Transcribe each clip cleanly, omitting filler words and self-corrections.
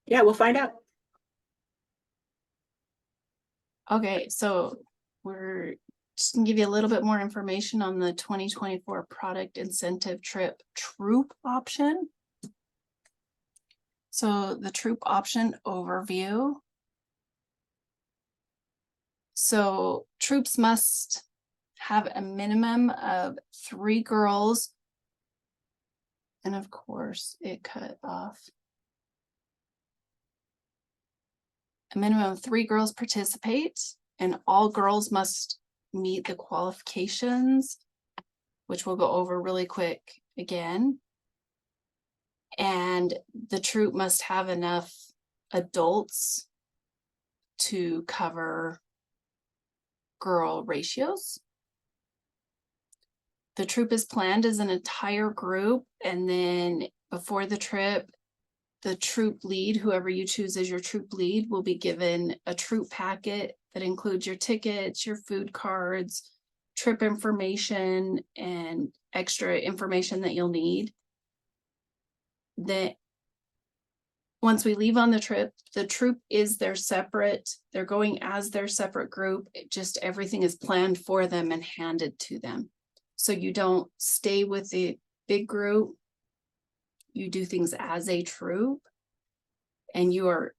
Yeah, we'll find out. Okay, so we're just gonna give you a little bit more information on the 2024 product incentive trip troop option. So the troop option overview. So troops must have a minimum of 3 girls. And of course, it cut off. A minimum of 3 girls participate, and all girls must meet the qualifications, which we'll go over really quick again. And the troop must have enough adults to cover girl ratios. The troop is planned as an entire group, and then before the trip, the troop lead, whoever you choose as your troop lead, will be given a troop packet that includes your tickets, your food cards, trip information, and extra information that you'll need. That once we leave on the troop is their separate, they're going as their separate group. Just everything is planned for them and handed to them. So you don't stay with the big group. You do things as a troop, and you're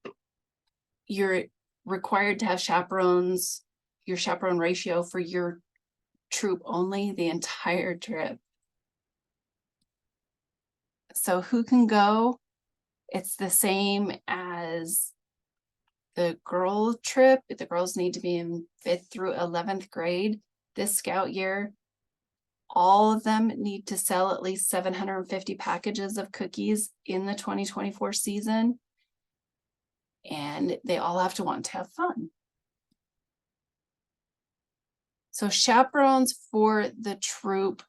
required to have chaperones, your chaperone ratio for your troop only the entire trip. So who can go? It's the same as the girl trip. The girls need to be in 5th through 11th grade. This scout year, all of them need to sell at least 750 packages of cookies in the 2024 season. And they all have to want to have fun. So chaperones for the troop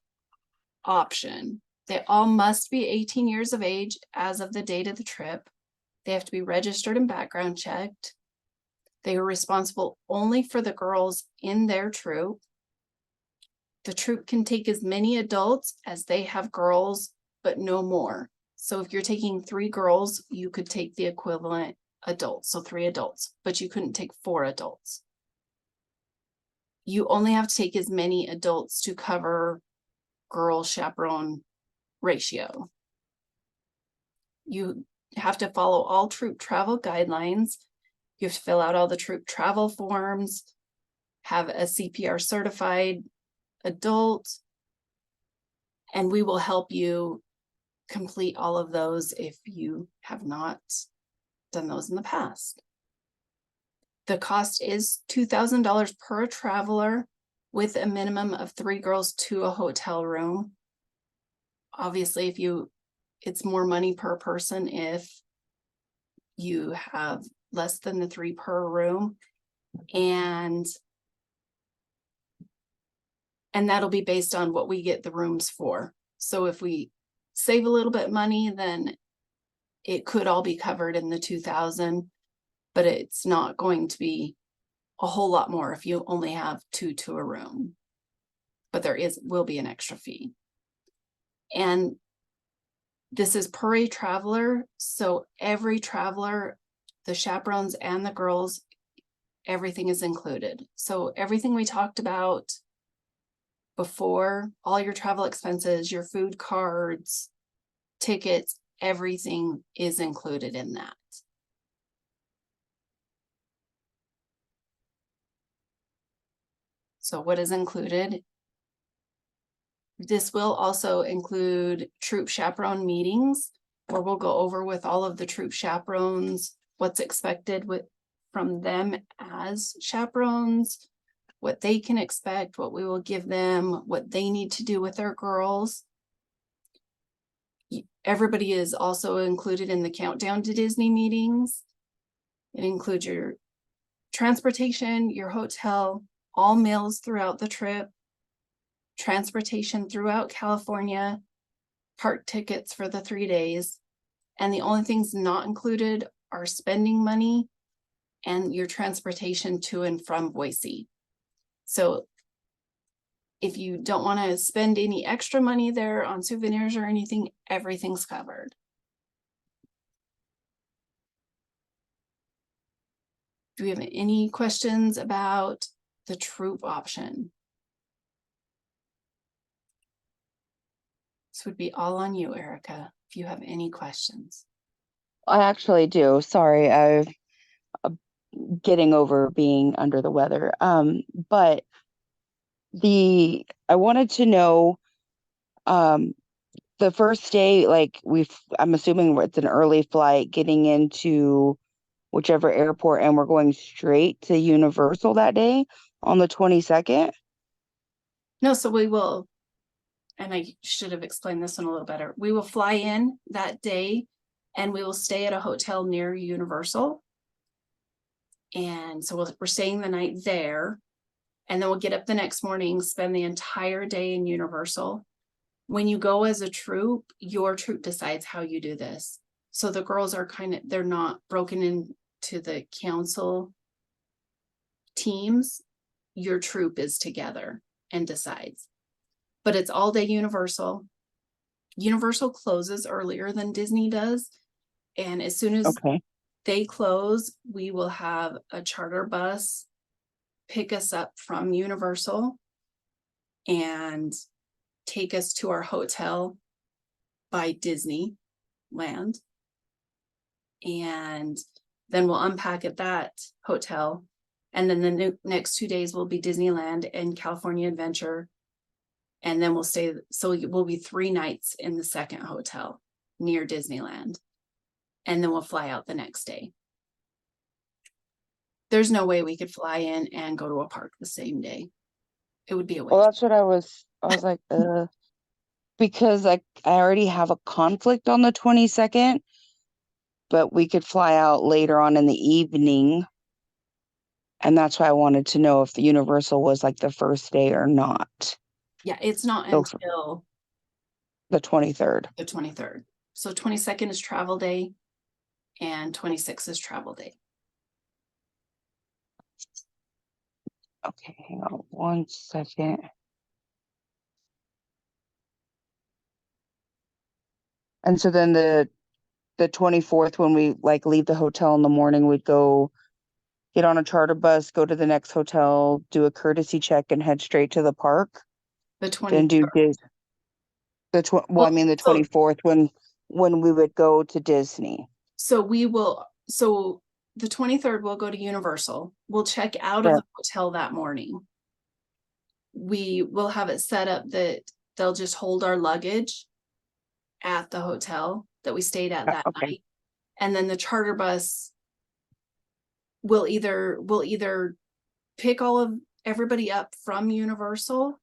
option. They all must be 18 years of age as of the date of the trip. They have to be registered and background checked. They are responsible only for the girls in their troop. The troop can take as many adults as they have girls, but no more. So if you're taking 3 girls, you could take the equivalent adults, so 3 adults, but you couldn't take 4 adults. You only have to take as many adults to cover girl chaperone ratio. You have to follow all troop travel guidelines. You have to fill out all the troop travel forms, have a CPR certified adult, and we will help you complete all of those if you have not done those in the past. The cost is $2,000 per traveler with a minimum of 3 girls to a hotel room. Obviously, it's more money per person if you have less than the 3 per room, and that'll be based on what we get the rooms for. So if we save a little bit of money, then it could all be covered in the 2,000, but it's not going to be a whole lot more if you only have 2 to a room. But will be an extra fee. And this is per a traveler, so every traveler, the chaperones and the girls, everything is included. So everything we talked about before, all your travel expenses, your food cards, tickets, everything is included in that. So what is included? This will also include troop chaperone meetings, where we'll go over with all of the troop chaperones, what's expected from them as chaperones, what they can expect, what we will give them, what they need to do with their girls. Everybody is also included in the countdown to Disney meetings. It includes your transportation, your hotel, all meals throughout the trip, transportation throughout California, park tickets for the 3 days. And the only things not included are spending money and your transportation to and from Boise. So if you don't want to spend any extra money there on souvenirs or anything, everything's covered. Do we have any questions about the troop option? This would be all on you, Erica, if you have any questions. I actually do. Sorry, I'm getting over being under the weather. But I wanted to know, um, the first day, like I'm assuming it's an early flight getting into whichever airport, and we're going straight to Universal that day on the 22nd. No, so we will, and I should have explained this one a little better. We will fly in that day and we will stay at a hotel near Universal. And so we're staying the night there. And then we'll get up the next morning, spend the entire day in Universal. When you go as a troop, your troop decides how you do this. So the girls are they're not broken into the council teams. Your troop is together and decides. But it's all day Universal. Universal closes earlier than Disney does. And as soon as they close, we will have a charter bus pick us up from Universal and take us to our hotel by Disneyland. And then we'll unpack at that hotel. And then the next 2 days will be Disneyland and California Adventure. And then we'll stay, so we'll be 3 nights in the second hotel near Disneyland. And then we'll fly out the next day. There's no way we could fly in and go to a park the same day. It would be a waste. Well, that's what I was like, because I already have a conflict on the 22nd, but we could fly out later on in the evening. And that's why I wanted to know if the Universal was like the first day or not. Yeah, it's not until the 23rd. The 23rd. So 22nd is travel day and 26th is travel day. Okay, hang on 1 second. And so then the 24th, when we like leave the hotel in the morning, we'd go get on a charter bus, go to the next hotel, do a courtesy check, and head straight to the park. The 23rd. Then do the 24th when we would go to Disney. So the 23rd we'll go to Universal. We'll check out of the hotel that morning. We will have it set up that they'll just hold our luggage at the hotel that we stayed at that night. And then the charter bus will either pick everybody up from Universal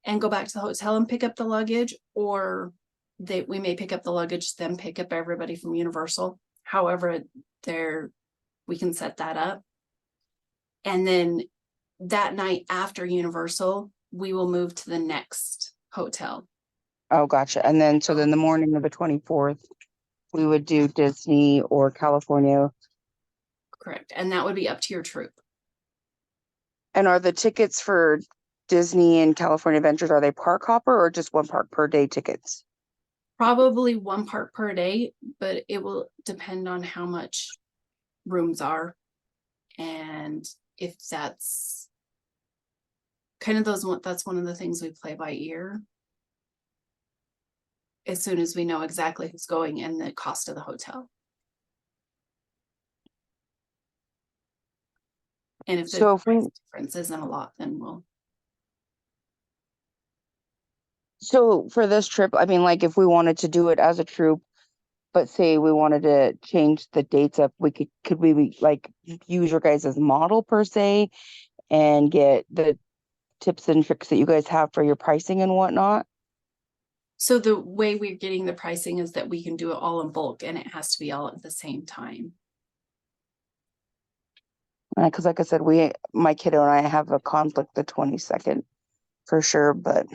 and go back to the hotel and pick up the luggage, or we may pick up the luggage, then pick up everybody from Universal. However, we can set that up. And then that night after Universal, we will move to the next hotel. Oh, gotcha. And then, then the morning of the 24th, we would do Disney or California. Correct. And that would be up to your troop. And are the tickets for Disney and California Adventures, are they park hopper or just 1 park per day tickets? Probably 1 park per day, but it will depend on how much rooms are. And if that's that's one of the things we play by ear. As soon as we know exactly who's going and the cost of the hotel. And if the difference isn't a lot, then we'll. So for this trip, I mean, like if we wanted to do it as a troop, but say we wanted to change the dates up, could we like use your guys' as model per se and get the tips and tricks that you guys have for your pricing and whatnot? So the way we're getting the pricing is that we can do it all in bulk and it has to be all at the same time. Because like I said, my kiddo and I have a conflict the 22nd for sure, but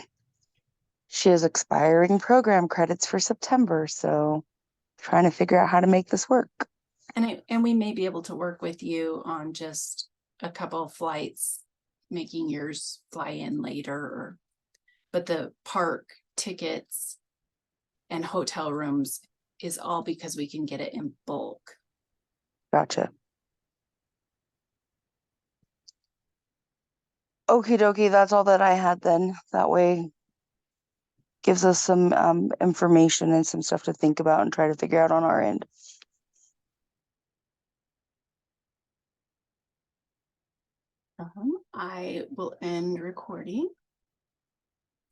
she has expiring program credits for September, so trying to figure out how to make this work. And we may be able to work with you on just a couple of flights, making yours fly in later, but the park tickets and hotel rooms is all because we can get it in bulk. Gotcha. Okie dokie, that's all that I had then. That way gives us some information and some stuff to think about and try to figure out on our end. I will end recording.